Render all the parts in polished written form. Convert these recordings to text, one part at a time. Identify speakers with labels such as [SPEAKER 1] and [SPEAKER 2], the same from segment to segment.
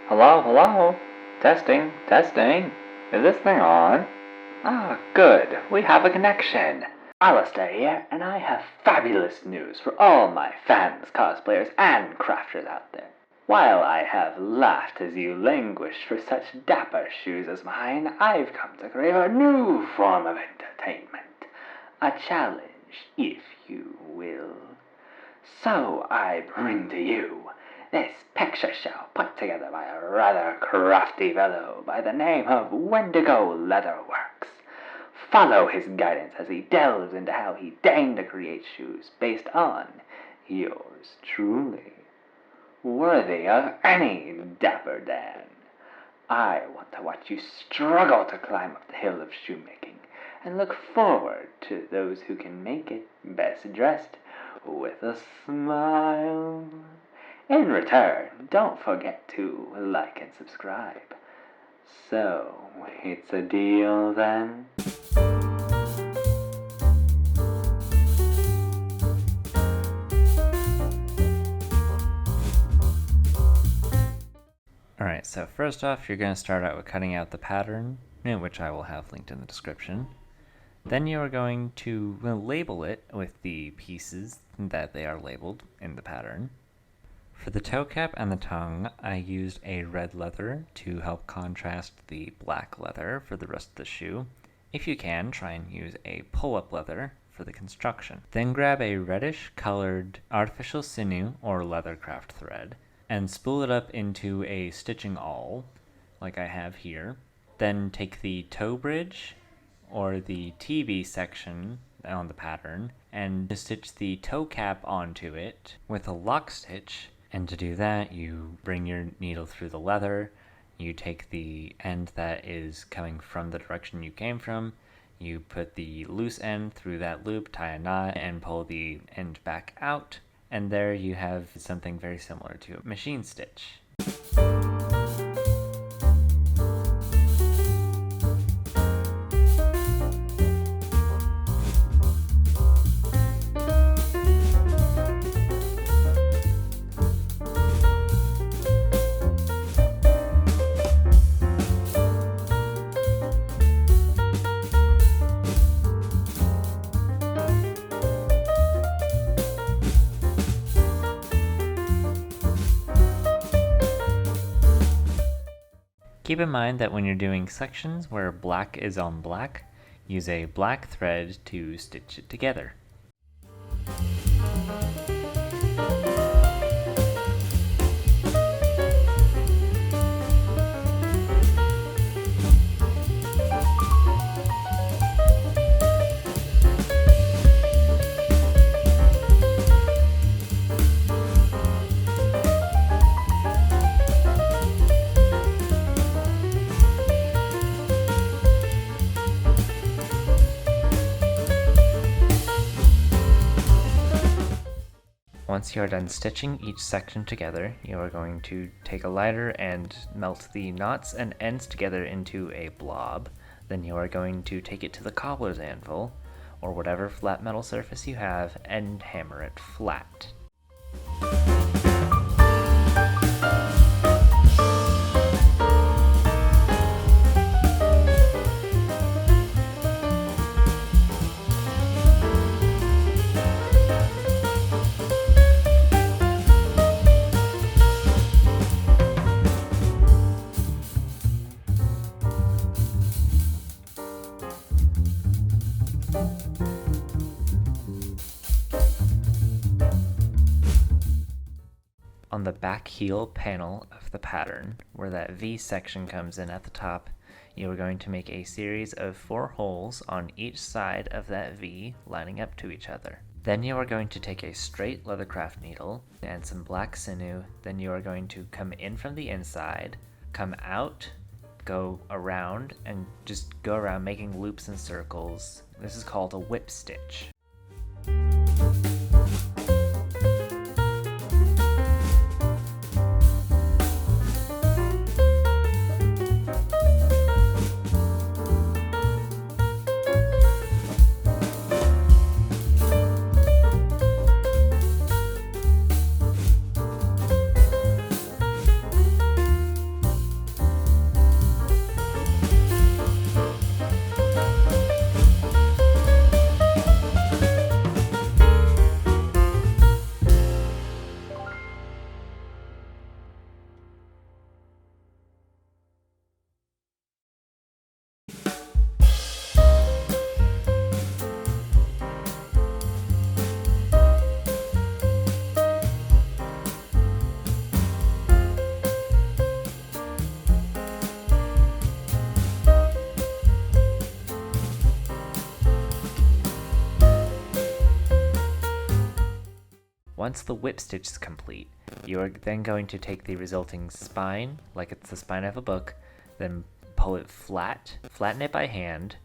[SPEAKER 1] Hello, hello? Testing, testing. Is this thing on? Ah, good. We have a connection. Alistair here, and I have fabulous news for all my fans, cosplayers, and crafters out there. While I have laughed as you languished for such dapper shoes as mine, I've come to crave a new form of entertainment. A challenge, if you will. So I bring to you this picture show put together by a rather crafty fellow by the name of Wendigo Leatherworks. Follow his guidance as he delves into how he deigned to create shoes based on yours truly, worthy of any Dapper Dan. I want to watch you struggle to climb up the hill of shoemaking, and look forward to those who can make it best dressed with a smile. In return, don't forget to like and subscribe. So, it's a deal then?
[SPEAKER 2] Alright, so first off, you're going to start out with cutting out the pattern, which I will have linked in the description. Then you are going to label it with the pieces that they are labeled in the pattern. For the toe cap and the tongue, I used a red leather to help contrast the black leather for the rest of the shoe. If you can, try and use a pull-up leather for the construction. Then grab a reddish colored artificial sinew or leathercraft thread and spool it up into a stitching awl, like I have here. Then take the toe bridge or the TV section on the pattern and stitch the toe cap onto it with a lock stitch. And to do that, you bring your needle through the leather, you take the end that is coming from the direction you came from, you put the loose end through that loop, tie a knot, and pull the end back out, and there you have something very similar to a machine stitch. Keep in mind that when you're doing sections where black is on black, use a black thread to stitch it together. Once you are done stitching each section together, you are going to take a lighter and melt the knots and ends together into a blob. Then you are going to take it to the cobbler's anvil, or whatever flat metal surface you have, and hammer it flat. On the back heel panel of the pattern, where that V section comes in at the top, you are going to make a series of 4 holes on each side of that V, lining up to each other. Then you are going to take a straight leathercraft needle and some black sinew. Then you are going to come in from the inside, come out, go around, and just go around making loops and circles. This is called a whip stitch. Once the whip stitch is complete, you are then going to take the resulting spine, like it's the spine of a book, then pull it flat, flatten it by hand,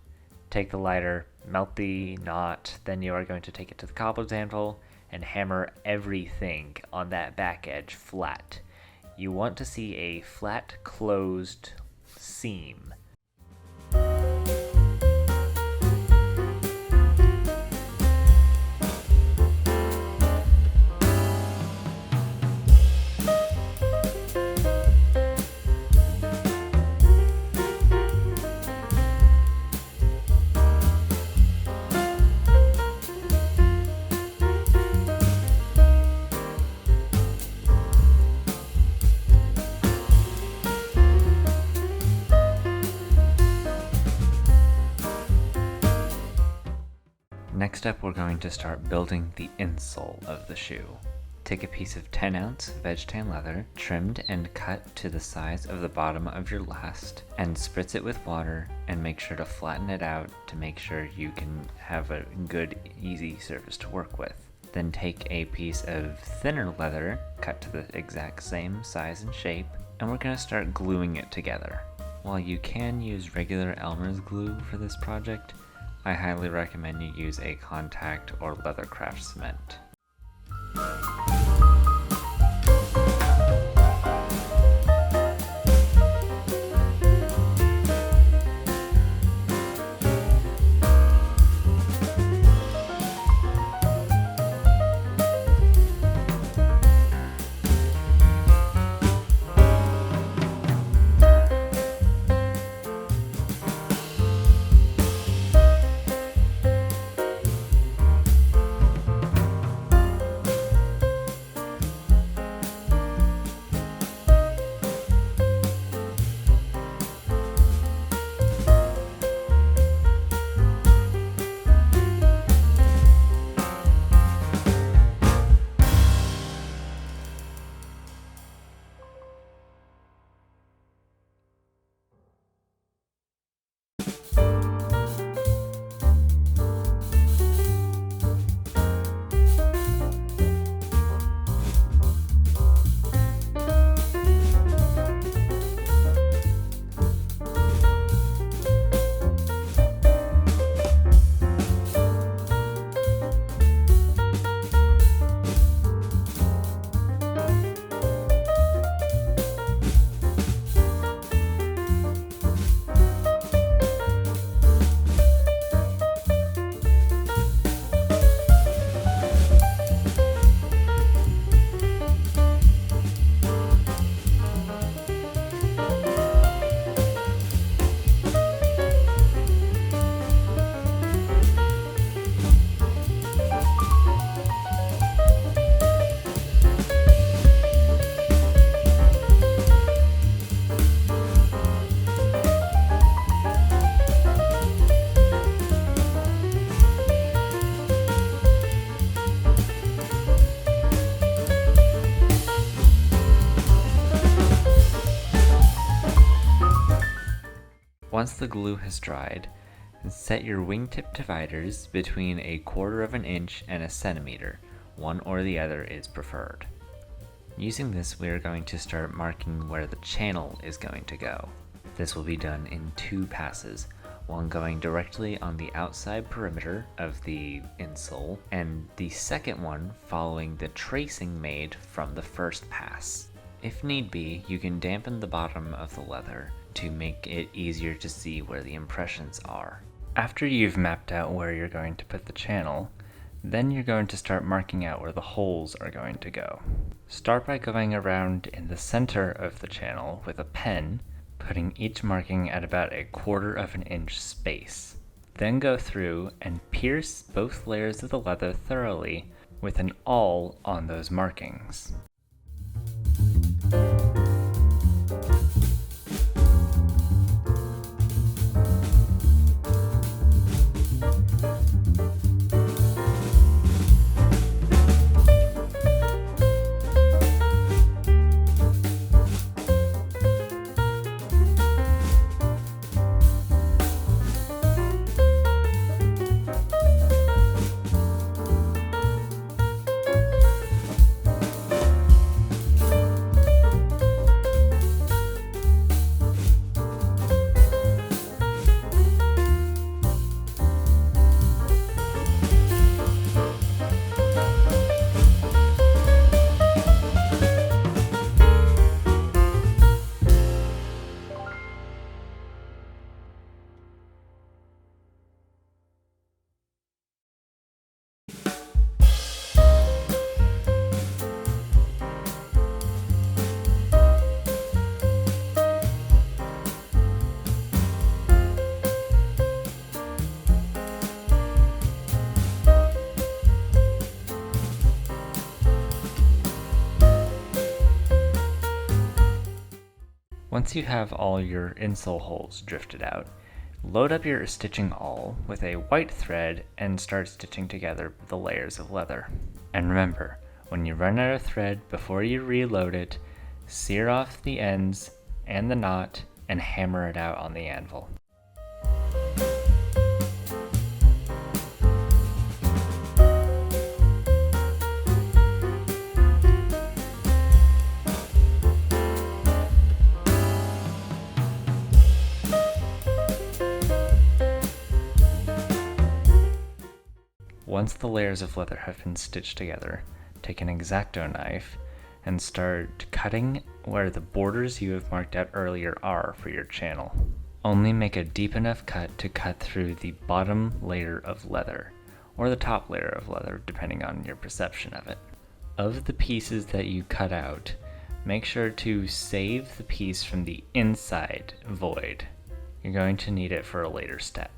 [SPEAKER 2] take the lighter, melt the knot, then you are going to take it to the cobbler's anvil and hammer everything on that back edge flat. You want to see a flat, closed seam. Next up, we're going to start building the insole of the shoe. Take a piece of 10-ounce veg tan leather, trimmed and cut to the size of the bottom of your last, and spritz it with water and make sure to flatten it out to make sure you can have a good, easy surface to work with. Then take a piece of thinner leather, cut to the exact same size and shape, and we're going to start gluing it together. While you can use regular Elmer's glue for this project, I highly recommend you use a contact or leathercraft cement. Once the glue has dried, set your wingtip dividers between 1/4 inch and 1 centimeter. One or the other is preferred. Using this, we are going to start marking where the channel is going to go. This will be done in 2 passes, one going directly on the outside perimeter of the insole, and the second one following the tracing made from the first pass. If need be, you can dampen the bottom of the leather to make it easier to see where the impressions are. After you've mapped out where you're going to put the channel, then you're going to start marking out where the holes are going to go. Start by going around in the center of the channel with a pen, putting each marking at about 1/4 inch space. Then go through and pierce both layers of the leather thoroughly with an awl on those markings. Once you have all your insole holes drifted out, load up your stitching awl with a white thread and start stitching together the layers of leather. And remember, when you run out of thread, before you reload it, sear off the ends and the knot and hammer it out on the anvil. Once the layers of leather have been stitched together, take an X-Acto knife and start cutting where the borders you have marked out earlier are for your channel. Only make a deep enough cut to cut through the bottom layer of leather, or the top layer of leather, depending on your perception of it. Of the pieces that you cut out, make sure to save the piece from the inside void. You're going to need it for a later step.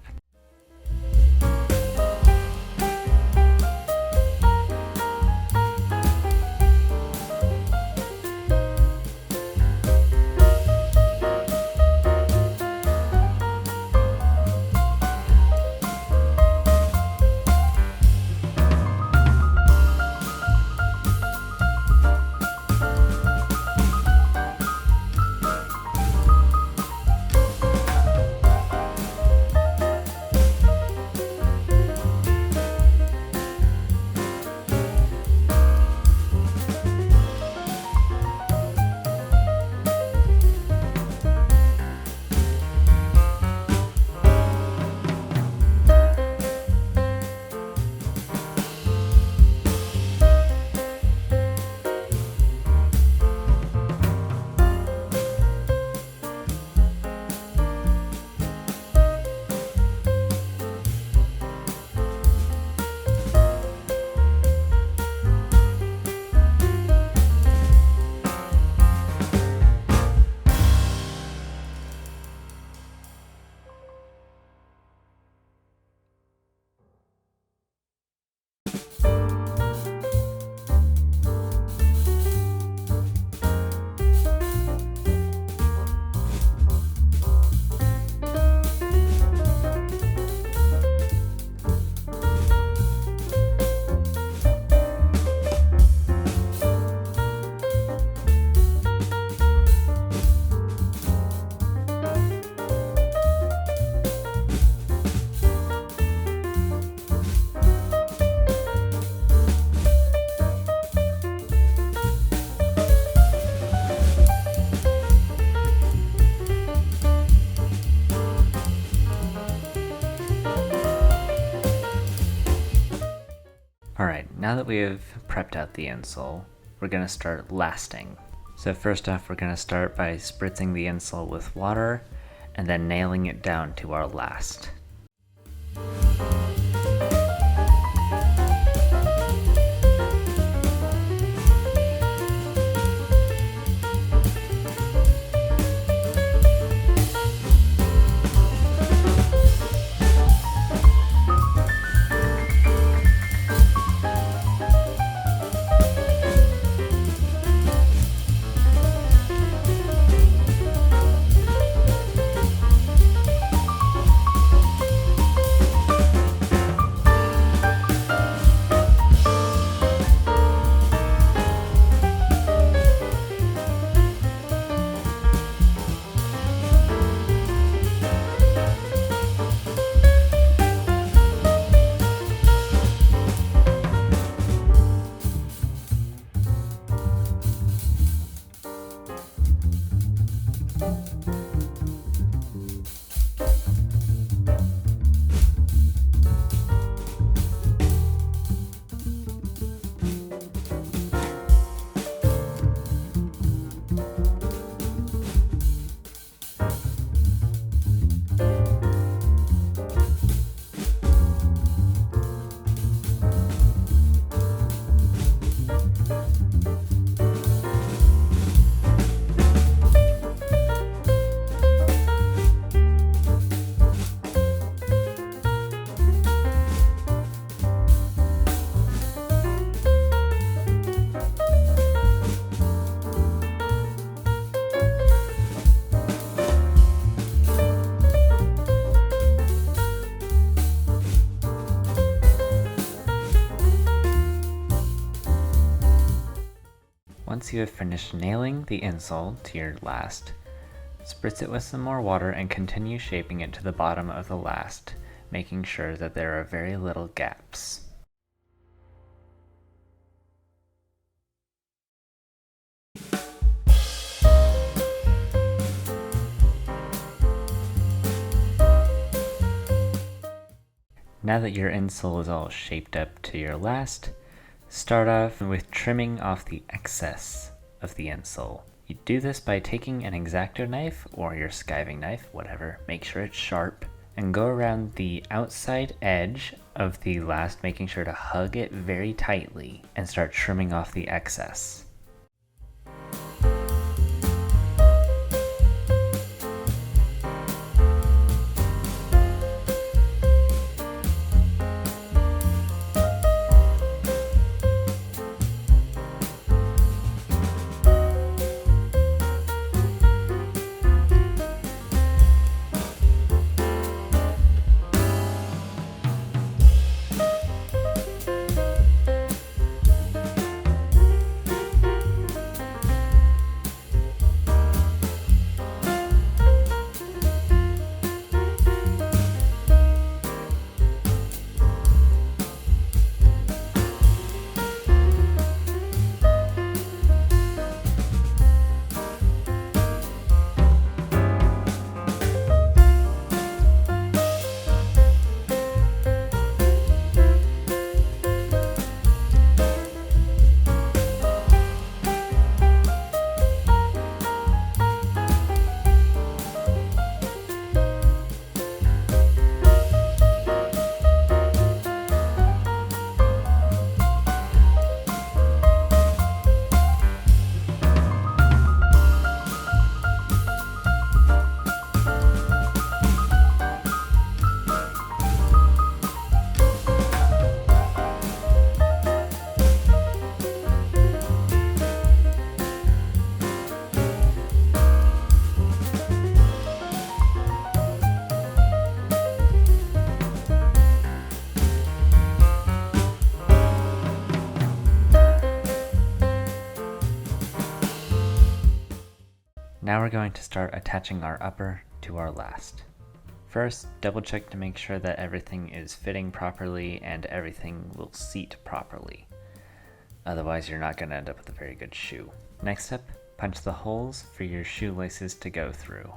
[SPEAKER 2] Alright, now that we have prepped out the insole, we're going to start lasting. So first off, we're going to start by spritzing the insole with water and then nailing it down to our last. you have finished nailing the insole to your last, spritz it with some more water and continue shaping it to the bottom of the last, making sure that there are very little gaps. Now that your insole is all shaped up to your last, start off with trimming off the excess of the insole. You do this by taking an X-Acto knife or your skiving knife, whatever, make sure it's sharp, and go around the outside edge of the last, making sure to hug it very tightly and start trimming off the excess. Now we're going to start attaching our upper to our last. First, double check to make sure that everything is fitting properly and everything will seat properly. Otherwise, you're not going to end up with a very good shoe. Next up, punch the holes for your shoelaces to go through.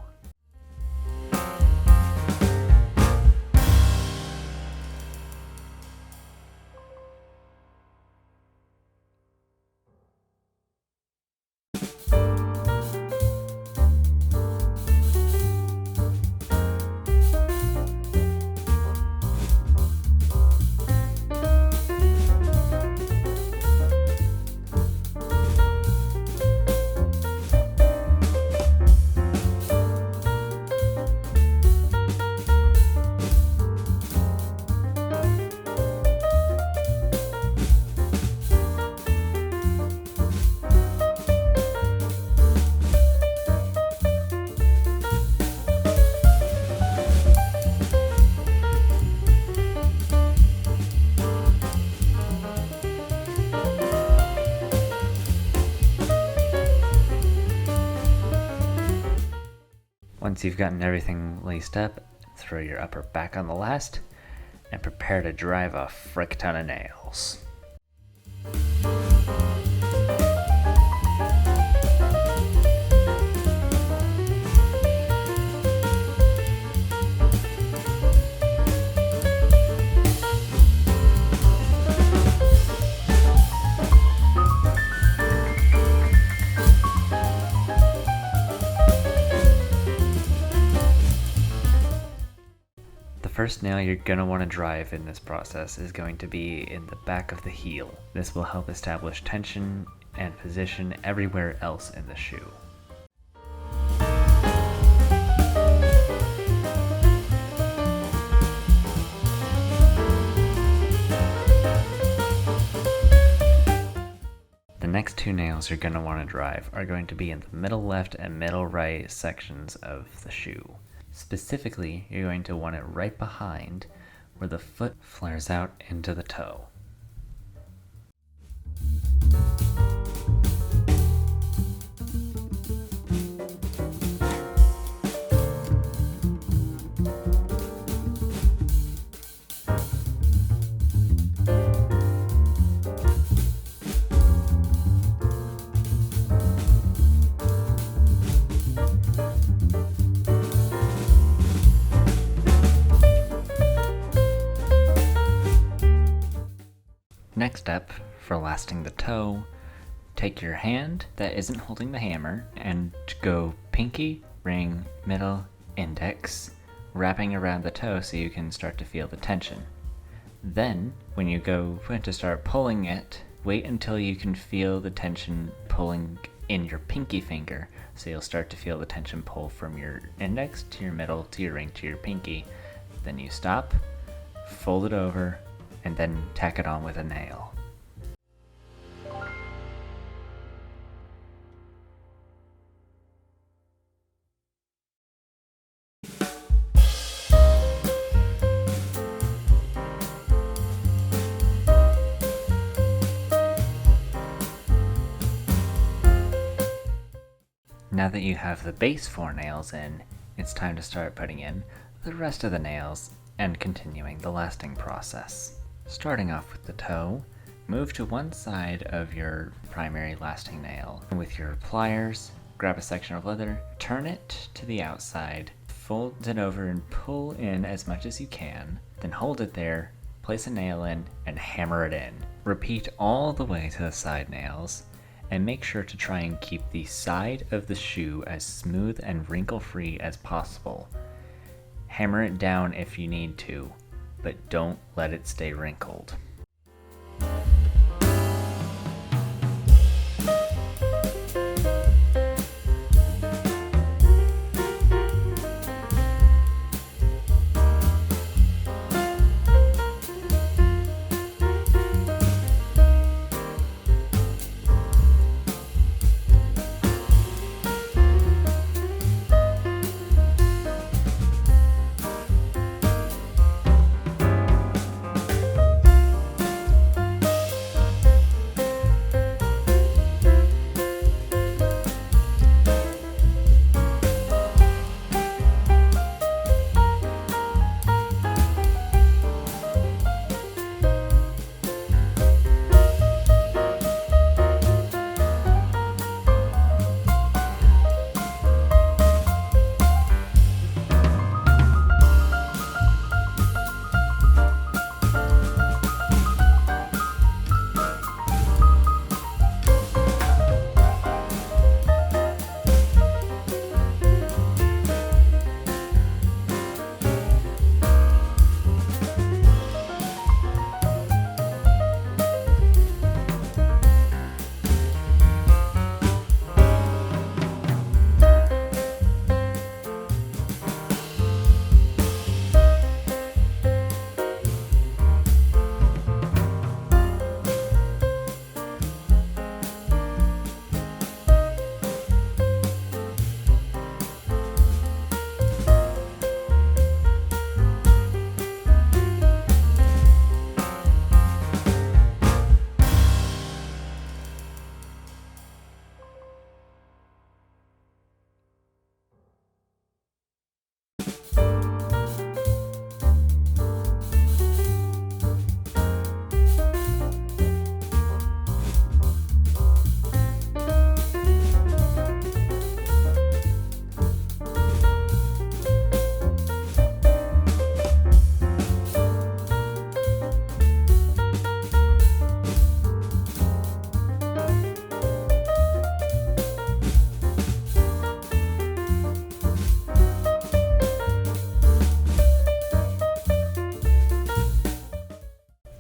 [SPEAKER 2] Once you've gotten everything laced up, throw your upper back on the last, and prepare to drive a frick ton of nails. The first nail you're going to want to drive in this process is going to be in the back of the heel. This will help establish tension and position everywhere else in the shoe. The next two nails you're going to want to drive are going to be in the middle left and middle right sections of the shoe. Specifically, you're going to want it right behind where the foot flares out into the toe. Next step, for lasting the toe, take your hand that isn't holding the hammer and go pinky, ring, middle, index, wrapping around the toe so you can start to feel the tension. Then, when you go to start pulling it, wait until you can feel the tension pulling in your pinky finger. So you'll start to feel the tension pull from your index to your middle to your ring to your pinky. Then you stop, fold it over, and then tack it on with a nail. Now that you have the base 4 nails in, it's time to start putting in the rest of the nails and continuing the lasting process. Starting off with the toe, move to one side of your primary lasting nail. With your pliers, grab a section of leather, turn it to the outside, fold it over and pull in as much as you can, then hold it there, place a nail in, and hammer it in. Repeat all the way to the side nails, and make sure to try and keep the side of the shoe as smooth and wrinkle-free as possible. Hammer it down if you need to, but don't let it stay wrinkled.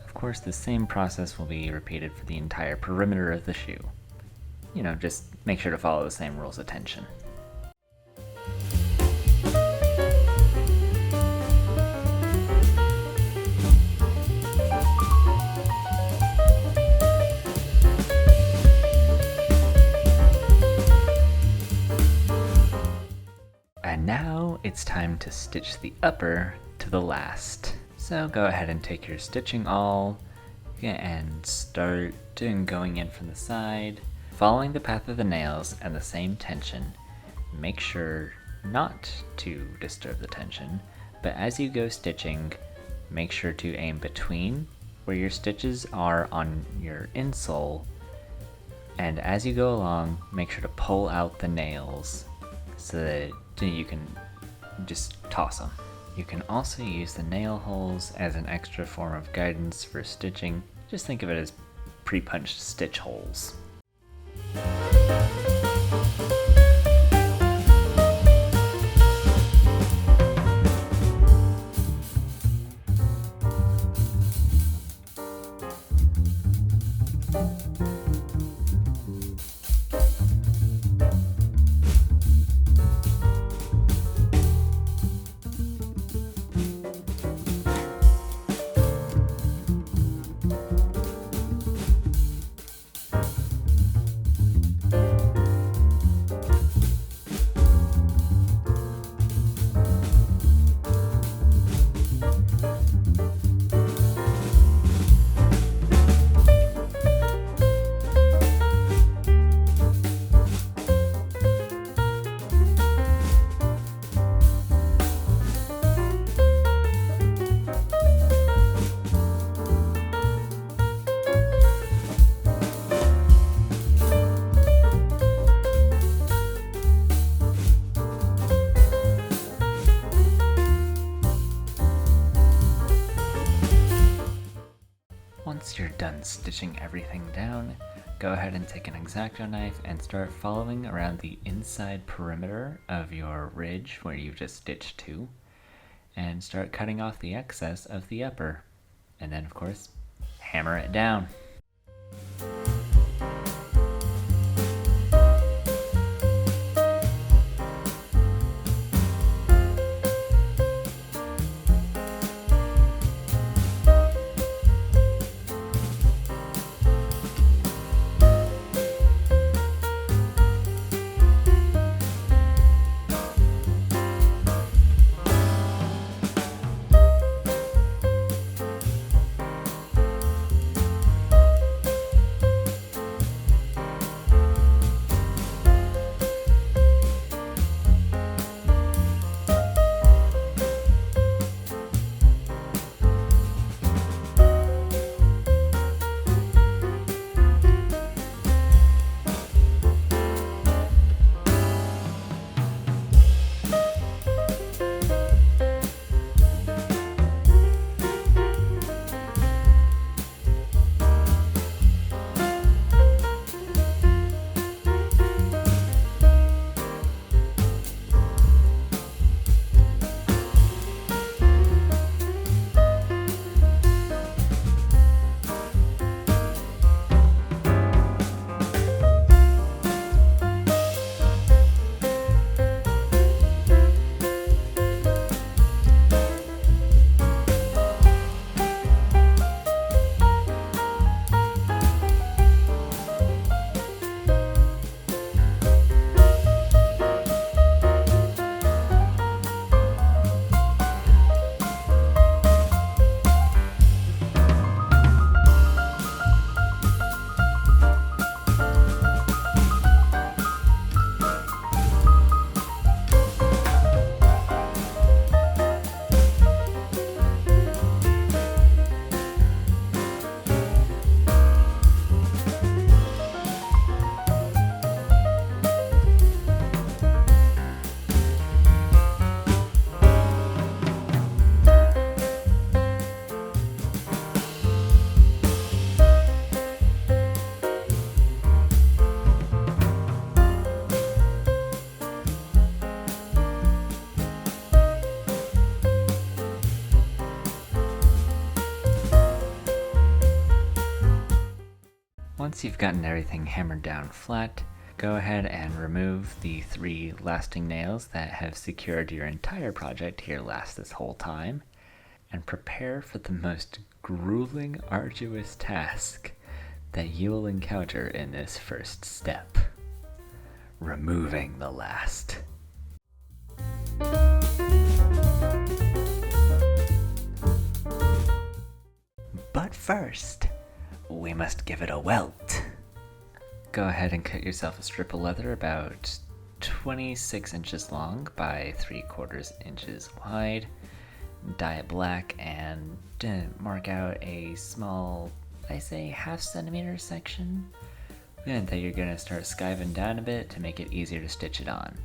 [SPEAKER 2] Of course, the same process will be repeated for the entire perimeter of the shoe. Just make sure to follow the same rules of tension. And now it's time to stitch the upper to the last. So go ahead and take your stitching awl and start going in from the side, following the path of the nails and the same tension. Make sure not to disturb the tension, but as you go stitching, make sure to aim between where your stitches are on your insole, and as you go along, make sure to pull out the nails so that you can just toss them. You can also use the nail holes as an extra form of guidance for stitching Just think of it as pre-punched stitch holes. Once you're done stitching everything down, go ahead and take an X-Acto knife and start following around the inside perimeter of your ridge where you've just stitched to, and start cutting off the excess of the upper. And then, of course, hammer it down. Once you've gotten everything hammered down flat, go ahead and remove the 3 lasting nails that have secured your entire project here this whole time, and prepare for the most grueling, arduous task that you will encounter in this first step: removing the last. But first, we must give it a welt. Go ahead and cut yourself a strip of leather about 26 inches long by 3/4 inches wide. Dye it black and mark out a small, I say, 1/2 centimeter section. And then you're going to start skiving down a bit to make it easier to stitch it on.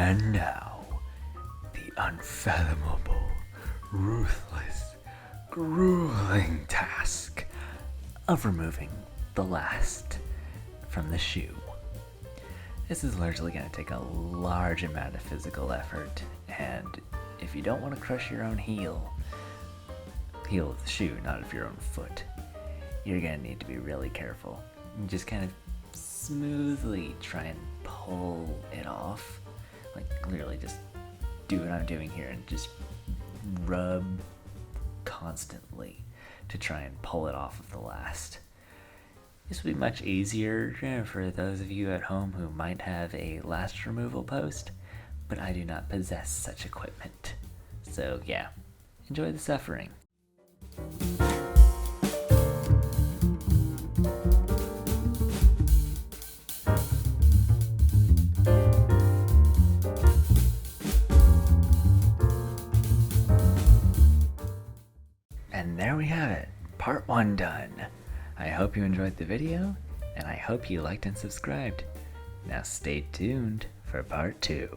[SPEAKER 2] And now, the unfathomable, ruthless, grueling task of removing the last from the shoe. This is largely going to take a large amount of physical effort, and if you don't want to crush your own heel of the shoe, not of your own foot, you're going to need to be really careful. And just kind of smoothly try and pull it off. Like literally just do what I'm doing here and just rub constantly to try and pull it off of the last. This would be much easier for those of you at home who might have a last removal post, but I do not possess such equipment. So yeah, enjoy the suffering. And there we have it, part 1 done. I hope you enjoyed the video, and I hope you liked and subscribed. Now stay tuned for part 2.